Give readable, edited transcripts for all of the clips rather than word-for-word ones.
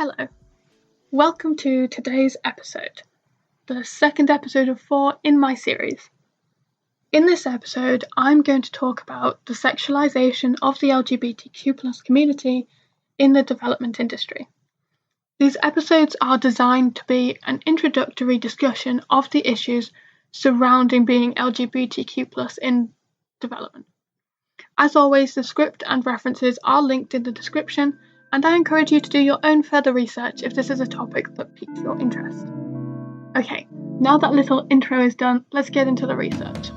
Hello, welcome to today's episode, the second episode of 4 in my series. In this episode, I'm going to talk about the sexualization of the LGBTQ+ community in the development industry. These episodes are designed to be an introductory discussion of the issues surrounding being LGBTQ+ in development. As always, the script and references are linked in the description, and I encourage you to do your own further research if this is a topic that piques your interest. Okay, now that little intro is done, let's get into the research.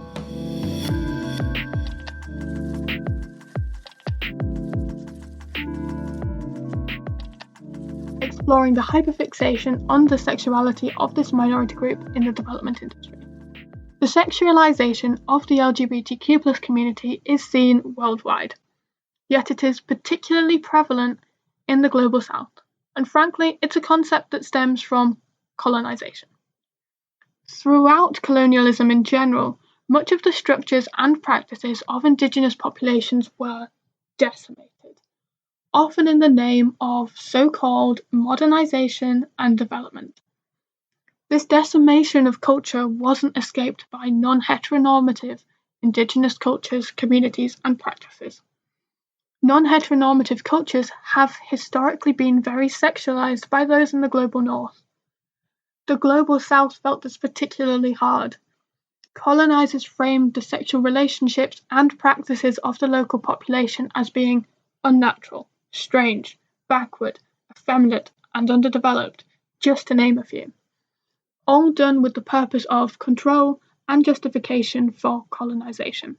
Exploring the hyperfixation on the sexuality of this minority group in the development industry. The sexualization of the LGBTQ+ community is seen worldwide, yet it is particularly prevalent in the global south, and frankly, it's a concept that stems from colonization. Throughout colonialism in general, much of the structures and practices of indigenous populations were decimated, often in the name of so-called modernization and development. This decimation of culture wasn't escaped by non-heteronormative indigenous cultures, communities, and practices. Non-heteronormative cultures have historically been very sexualized by those in the global north. The global south felt this particularly hard. Colonizers framed the sexual relationships and practices of the local population as being unnatural, strange, backward, effeminate, and underdeveloped, just to name a few. All done with the purpose of control and justification for colonization.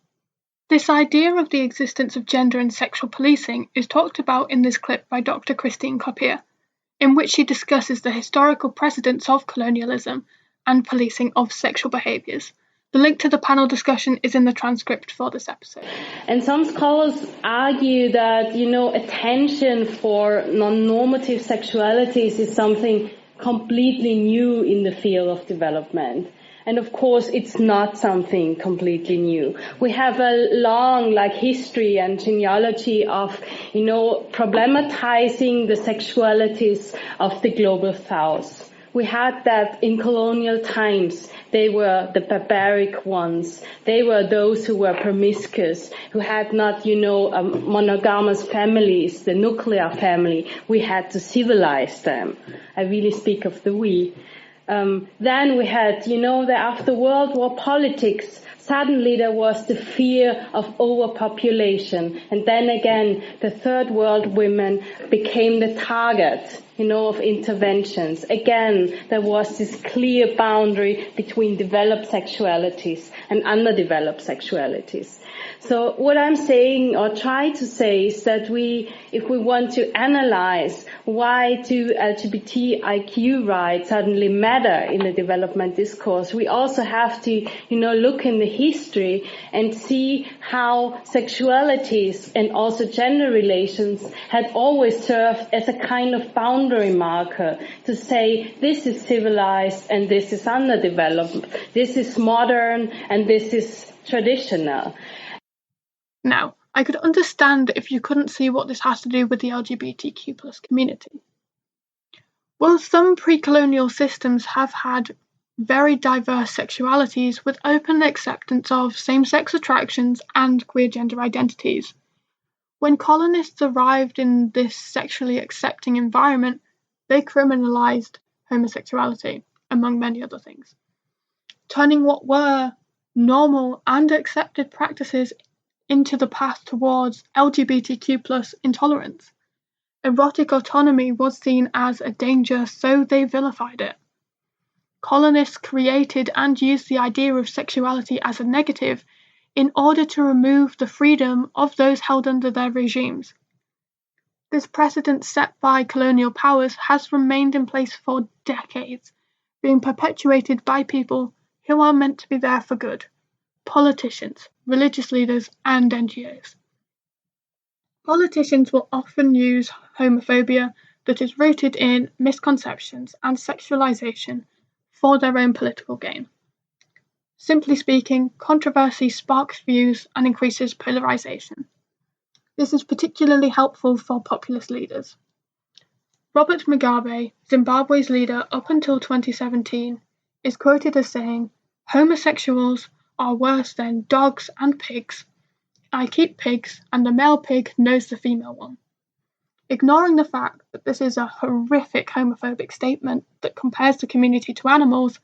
This idea of the existence of gender and sexual policing is talked about in this clip by Dr. Christine Copier, in which she discusses the historical precedents of colonialism and policing of sexual behaviours. The link to the panel discussion is in the transcript for this episode. And some scholars argue that, attention for non-normative sexualities is something completely new in the field of development. And of course, it's not something completely new. We have a long, history and genealogy of, problematizing the sexualities of the global south. We had that in colonial times. They were the barbaric ones. They were those who were promiscuous, who had not, monogamous families, the nuclear family. We had to civilize them. I really speak of the we. Then we had, after World War politics, suddenly there was the fear of overpopulation. And then again, the third world women became the target, of interventions. Again, there was this clear boundary between developed sexualities and underdeveloped sexualities. So what I'm saying or try to say is that if we want to analyze why do LGBTIQ rights suddenly matter in the development discourse, we also have to, look in the history and see how sexualities and also gender relations had always served as a kind of boundary marker to say this is civilized and this is underdeveloped, this is modern and this is traditional. Now, I could understand if you couldn't see what this has to do with the LGBTQ+ community. Well, some pre-colonial systems have had very diverse sexualities with open acceptance of same-sex attractions and queer gender identities. When colonists arrived in this sexually accepting environment, they criminalized homosexuality, among many other things, turning what were normal and accepted practices into the path towards LGBTQ+ intolerance. Erotic autonomy was seen as a danger, so they vilified it. Colonists created and used the idea of sexuality as a negative in order to remove the freedom of those held under their regimes. This precedent set by colonial powers has remained in place for decades, being perpetuated by people who are meant to be there for good: politicians, religious leaders, and NGOs. Politicians will often use homophobia that is rooted in misconceptions and sexualization for their own political gain. Simply speaking, controversy sparks views and increases polarization. This is particularly helpful for populist leaders. Robert Mugabe, Zimbabwe's leader up until 2017, is quoted as saying, "Homosexuals are worse than dogs and pigs. I keep pigs and the male pig knows the female one." Ignoring the fact that this is a horrific homophobic statement that compares the community to animals,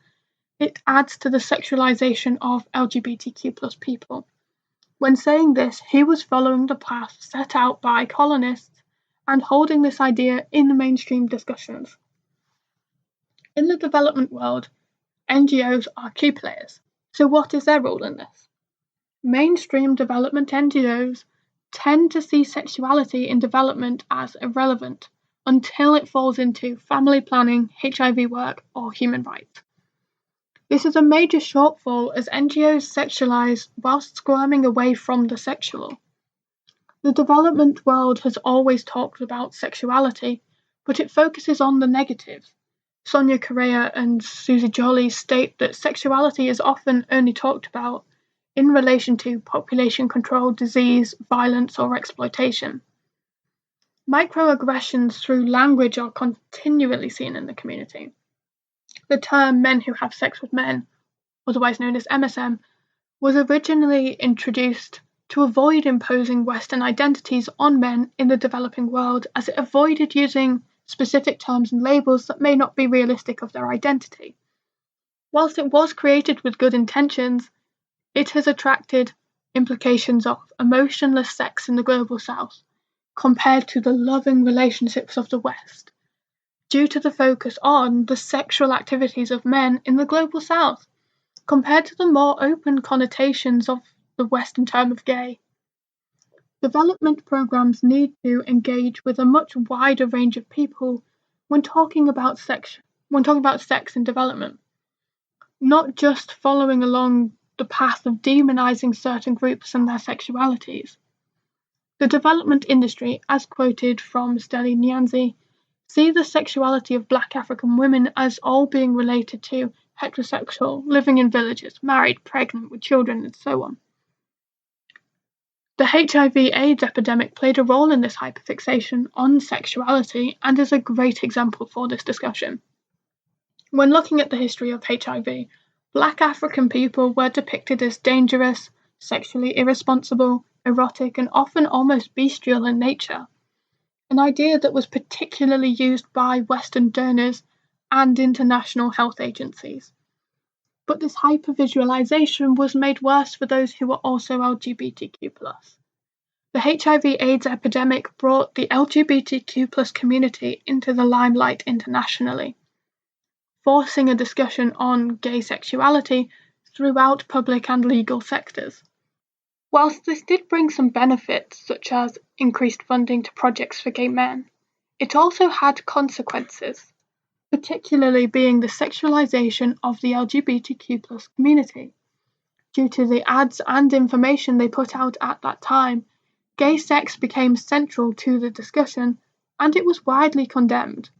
it adds to the sexualization of LGBTQ+ people. When saying this, he was following the path set out by colonists and holding this idea in mainstream discussions. In the development world, NGOs are key players. So what is their role in this? Mainstream development NGOs tend to see sexuality in development as irrelevant until it falls into family planning, HIV work, or human rights. This is a major shortfall as NGOs sexualize whilst squirming away from the sexual. The development world has always talked about sexuality, but it focuses on the negatives. Sonia Correa and Susie Joly state that sexuality is often only talked about in relation to population control, disease, violence, or exploitation. Microaggressions through language are continually seen in the community. The term men who have sex with men, otherwise known as MSM, was originally introduced to avoid imposing Western identities on men in the developing world, as it avoided using specific terms and labels that may not be realistic of their identity. Whilst it was created with good intentions, it has attracted implications of emotionless sex in the global south, compared to the loving relationships of the West, due to the focus on the sexual activities of men in the global south, compared to the more open connotations of the Western term of gay. Development programs need to engage with a much wider range of people when talking about sex in development, not just following along the path of demonizing certain groups and their sexualities. The development industry, as quoted from Steli Nyanzi, see the sexuality of Black African women as all being related to heterosexual, living in villages, married, pregnant, with children, and so on. The HIV/AIDS epidemic played a role in this hyperfixation on sexuality and is a great example for this discussion. When looking at the history of HIV, Black African people were depicted as dangerous, sexually irresponsible, erotic, and often almost bestial in nature, an idea that was particularly used by Western donors and international health agencies. But this hypervisualization was made worse for those who were also LGBTQ+. The HIV/AIDS epidemic brought the LGBTQ+ community into the limelight internationally, forcing a discussion on gay sexuality throughout public and legal sectors. Whilst this did bring some benefits, such as increased funding to projects for gay men, it also had consequences, particularly being the sexualization of the LGBTQ+ community. Due to the ads and information they put out at that time, gay sex became central to the discussion, and it was widely condemned.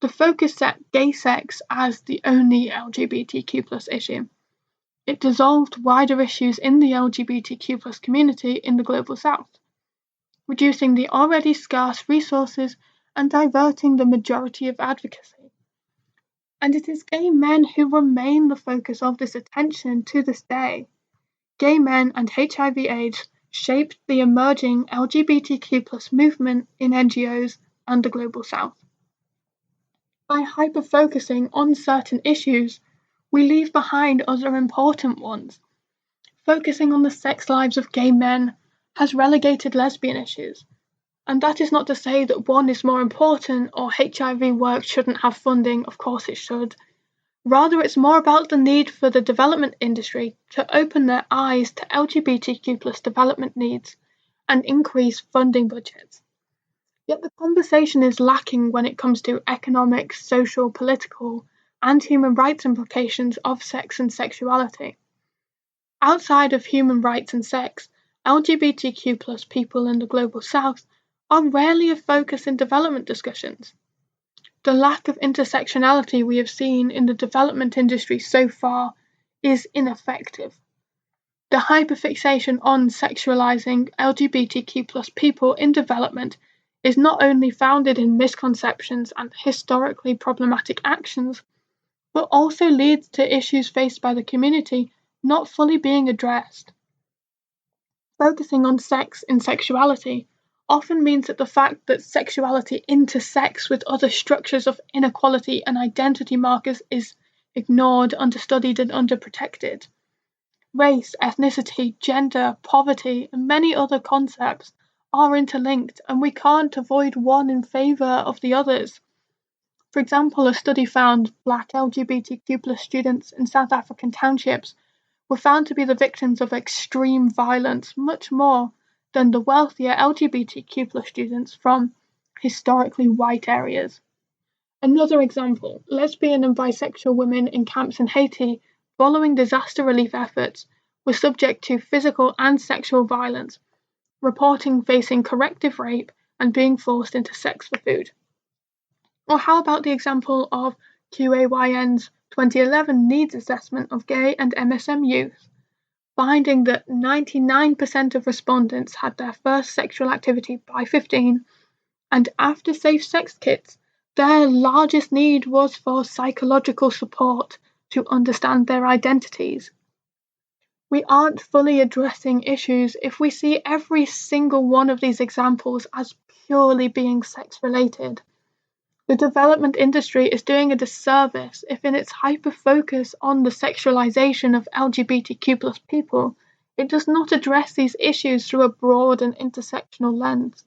The focus set gay sex as the only LGBTQ+ issue. It dissolved wider issues in the LGBTQ+ community in the global south, reducing the already scarce resources and diverting the majority of advocacy. And it is gay men who remain the focus of this attention to this day. Gay men and HIV/AIDS shaped the emerging LGBTQ+ movement in NGOs and the global south. By hyper-focusing on certain issues, we leave behind other important ones. Focusing on the sex lives of gay men has relegated lesbian issues, and that is not to say that one is more important or HIV work shouldn't have funding, of course it should. Rather, it's more about the need for the development industry to open their eyes to LGBTQ+ development needs and increase funding budgets. Yet the conversation is lacking when it comes to economic, social, political, and human rights implications of sex and sexuality. Outside of human rights and sex, LGBTQ+ people in the global south are rarely a focus in development discussions. The lack of intersectionality we have seen in the development industry so far is ineffective. The hyperfixation on sexualizing LGBTQ+ people in development is not only founded in misconceptions and historically problematic actions, but also leads to issues faced by the community not fully being addressed. Focusing on sex in sexuality often means that the fact that sexuality intersects with other structures of inequality and identity markers is ignored, understudied, and underprotected. Race, ethnicity, gender, poverty, and many other concepts are interlinked, and we can't avoid one in favour of the others. For example, a study found Black LGBTQ+ students in South African townships were found to be the victims of extreme violence much more than the wealthier LGBTQ+ students from historically white areas. Another example, lesbian and bisexual women in camps in Haiti following disaster relief efforts were subject to physical and sexual violence, reporting facing corrective rape and being forced into sex for food. Or how about the example of QAYN's 2011 needs assessment of gay and MSM youth, finding that 99% of respondents had their first sexual activity by 15, and after safe sex kits, their largest need was for psychological support to understand their identities. We aren't fully addressing issues if we see every single one of these examples as purely being sex-related. The development industry is doing a disservice if in its hyper-focus on the sexualization of LGBTQ+ people, it does not address these issues through a broad and intersectional lens.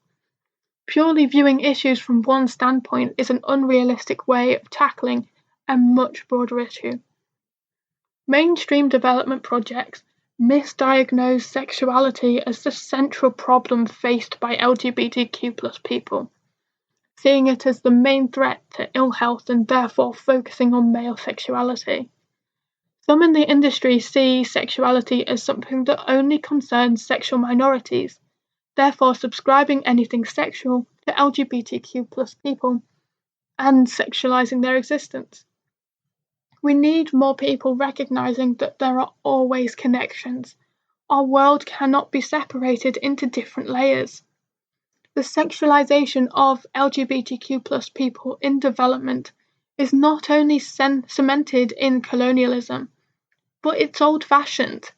Purely viewing issues from one standpoint is an unrealistic way of tackling a much broader issue. Mainstream development projects misdiagnose sexuality as the central problem faced by LGBTQ+ people, seeing it as the main threat to ill health and therefore focusing on male sexuality. Some in the industry see sexuality as something that only concerns sexual minorities, therefore subscribing anything sexual to LGBTQ+ people and sexualizing their existence. We need more people recognizing that there are always connections. Our world cannot be separated into different layers. The sexualization of LGBTQ+ people in development is not only cemented in colonialism, but it's old-fashioned.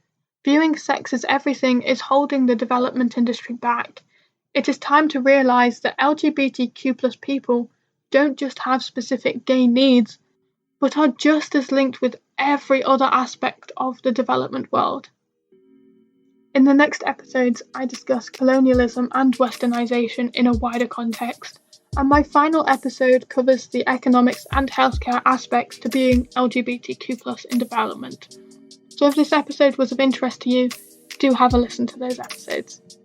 Viewing sex as everything is holding the development industry back. It is time to realize that LGBTQ+ people don't just have specific gay needs, but are just as linked with every other aspect of the development world. In the next episodes, I discuss colonialism and westernization in a wider context, and my final episode covers the economics and healthcare aspects to being LGBTQ+ in development. So if this episode was of interest to you, do have a listen to those episodes.